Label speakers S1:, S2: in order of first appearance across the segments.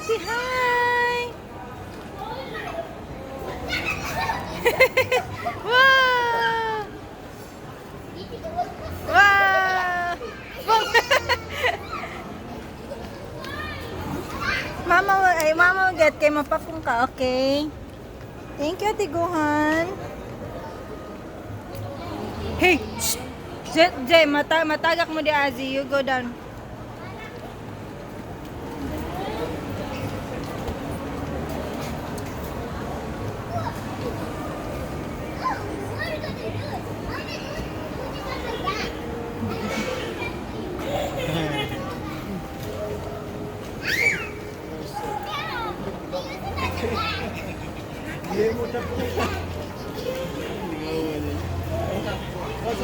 S1: Say hi! Wow! Wow! Mama will get kay mapakong ka, okay? Thank you, Tiguhan. Hey! Shh! Jay, matagak mo di Azi. You go down.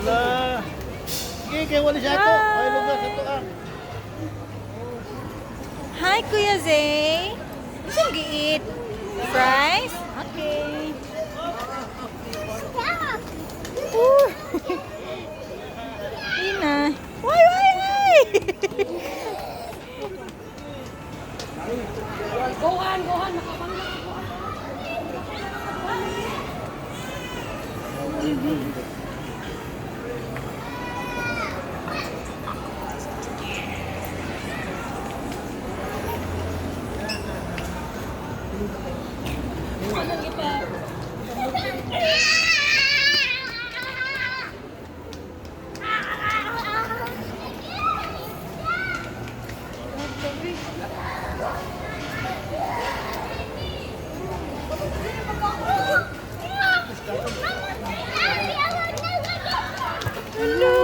S2: Wala. Sige, kaya wala siya ito. Ay, lugar sa ito ah.
S1: Hi, Kuya Zay. Gusto mo gi-eat? Fries? Okay. Ooh. Ina. Why?
S3: Gohan.
S1: Hello.